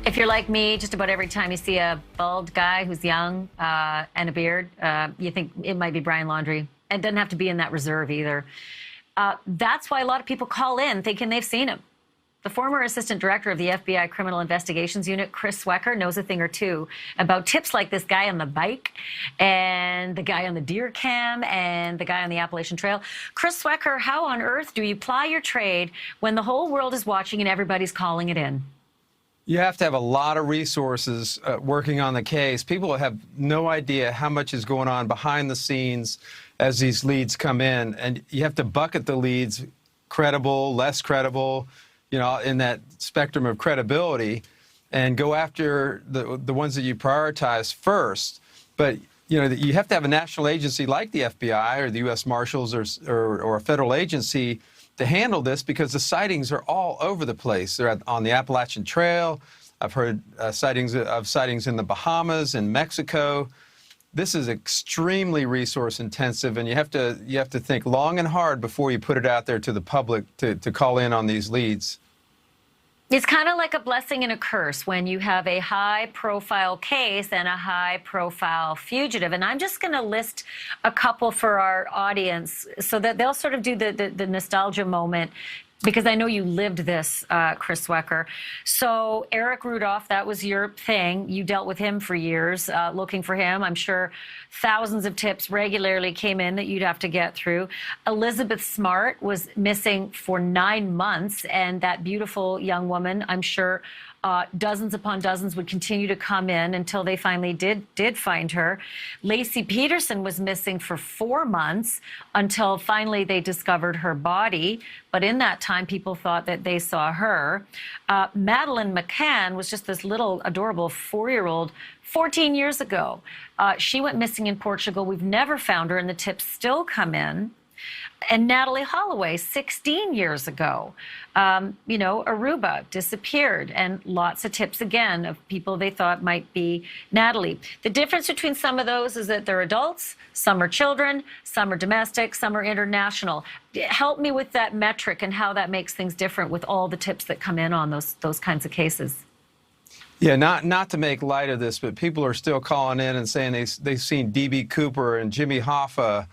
If you're like me, just about every time you see a bald guy who's young and a beard, you think it might be Brian Laundrie. And doesn't have to be in that reserve either. That's why a lot of people call in thinking they've seen him. The former assistant director of the FBI Criminal Investigations Unit, Chris Swecker, knows a thing or two about tips like this guy on the bike and the guy on the deer cam and the guy on the Appalachian Trail. Chris Swecker, how on earth do you ply your trade when the whole world is watching and everybody's calling it in? You have to have a lot of resources working on the case. People have no idea how much is going on behind the scenes as these leads come in. And you have to bucket the leads, credible, less credible, you know, in that spectrum of credibility, and go after the ones that you prioritize first. But, you know, you have to have a national agency like the FBI or the U.S. Marshals or a federal agency to handle this, because the sightings are all over the place. They're on the Appalachian Trail. I've heard sightings in the Bahamas and Mexico. This is extremely resource intensive, and you have to think long and hard before you put it out there to the public to call in on these leads. It's kind of like a blessing and a curse when you have a high-profile case and a high-profile fugitive. And I'm just going to list a couple for our audience so that they'll sort of do the nostalgia moment, because I know you lived this, Chris Swecker. So Eric Rudolph, that was your thing. You dealt with him for years, looking for him. I'm sure thousands of tips regularly came in that you'd have to get through. Elizabeth Smart was missing for 9 months, and that beautiful young woman, I'm sure dozens upon dozens would continue to come in until they finally did find her. Lacey Peterson was missing for 4 months until finally they discovered her body. But in that time, people thought that they saw her. Madeleine McCann was just this little adorable 4-year-old 14 years ago. She went missing in Portugal. We've never found her, and the tips still come in. And Natalie Holloway, 16 years ago, you know, Aruba disappeared, and lots of tips again of people they thought might be Natalie. The difference between some of those is that they're adults, some are children, some are domestic, some are international. Help me with that metric and how that makes things different with all the tips that come in on those kinds of cases. Yeah, not to make light of this, but people are still calling in and saying they've seen D.B. Cooper and Jimmy Hoffa,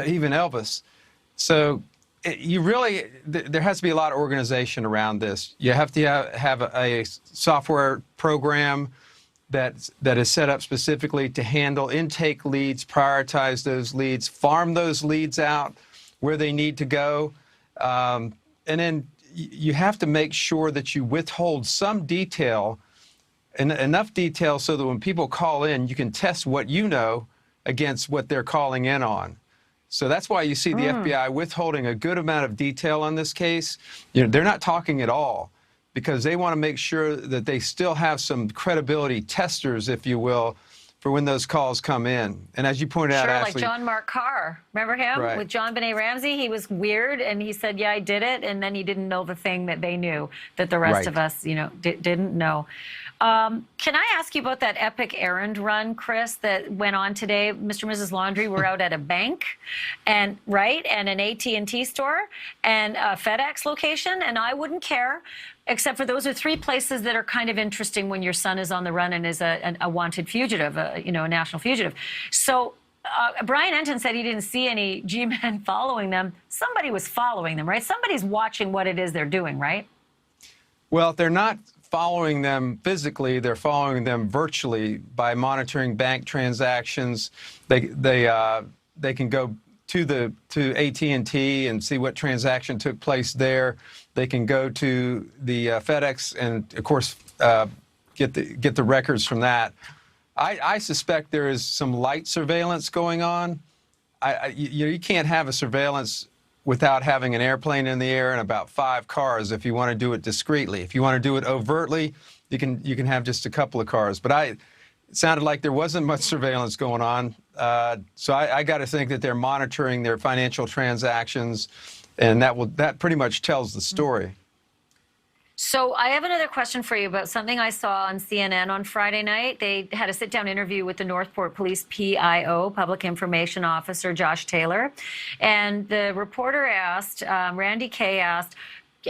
even Elvis. So there has to be a lot of organization around this. You have to have a software program that is set up specifically to handle intake leads, prioritize those leads, farm those leads out where they need to go. And then you have to make sure that you withhold some detail, and enough detail so that when people call in, you can test what you know against what they're calling in on. So that's why you see the FBI withholding a good amount of detail on this case. You know, they're not talking at all because they want to make sure that they still have some credibility testers, if you will, for when those calls come in. And as you pointed out, Ashley, like John Mark Carr. Remember him? Right. With John Benet Ramsey? He was weird, and he said, yeah, I did it, and then he didn't know the thing that they knew that the rest of us, you know, didn't know. Can I ask you about that epic errand run, Chris, that went on today? Mr. and Mrs. Laundrie were out at a bank and an AT&T store and a FedEx location, and I wouldn't care, except for those are 3 places that are kind of interesting when your son is on the run and is a wanted fugitive, you know, a national fugitive. So Brian Enton said he didn't see any G-men following them. Somebody was following them, right? Somebody's watching what it is they're doing, right? Well, they're not following them physically, they're following them virtually by monitoring bank transactions. They can go to AT&T and see what transaction took place there. They can go to the FedEx and, of course, get the records from that. I suspect there is some light surveillance going on. You can't have a surveillance without having an airplane in the air and about 5 cars if you want to do it discreetly. If you want to do it overtly, you can have just a couple of cars. But it sounded like there wasn't much surveillance going on. So I got to think that they're monitoring their financial transactions, and that pretty much tells the story. So I have another question for you about something I saw on CNN on Friday night. They had a sit-down interview with the Northport Police PIO, Public Information Officer Josh Taylor. And the reporter asked, Randy Kay asked,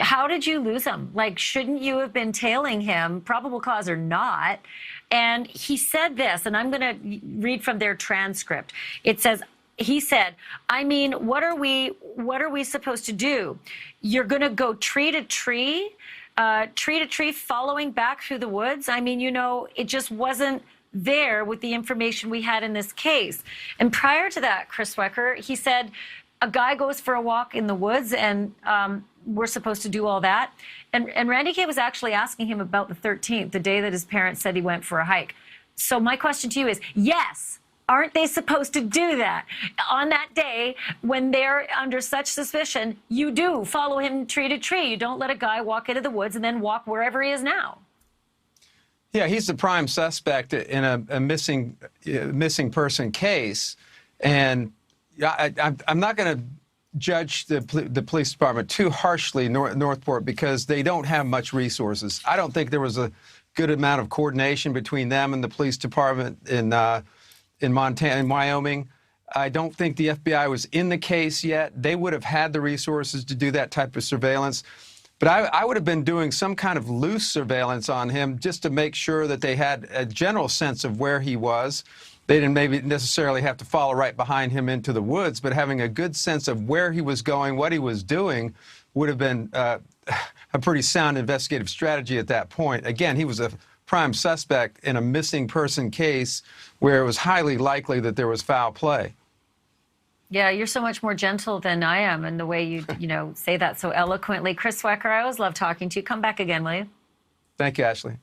how did you lose him? Like, shouldn't you have been tailing him, probable cause or not? And he said this, and I'm going to read from their transcript. It says, he said, I mean, what are we supposed to do? You're going to go tree to tree following back through the woods? I mean, you know, it just wasn't there with the information we had in this case. And prior to that, Chris Swecker, he said, a guy goes for a walk in the woods and we're supposed to do all that. And Randy Kay was actually asking him about the 13th, the day that his parents said he went for a hike. So my question to you is, yes, aren't they supposed to do that? On that day, when they're under such suspicion, you do follow him tree to tree. You don't let a guy walk into the woods and then walk wherever he is now. Yeah, he's the prime suspect in a missing person case. And I'm not going to judge the police department too harshly, Northport, because they don't have much resources. I don't think there was a good amount of coordination between them and the police department in Montana and Wyoming. I don't think the FBI was in the case yet. They would have had the resources to do that type of surveillance. But I would have been doing some kind of loose surveillance on him just to make sure that they had a general sense of where he was. They didn't maybe necessarily have to follow right behind him into the woods, but having a good sense of where he was going, what he was doing, would have been a pretty sound investigative strategy at that point. Again, he was a prime suspect in a missing person case where it was highly likely that there was foul play. Yeah, you're so much more gentle than I am in the way you say that so eloquently. Chris Swecker, I always love talking to you. Come back again, will you? Thank you, Ashley.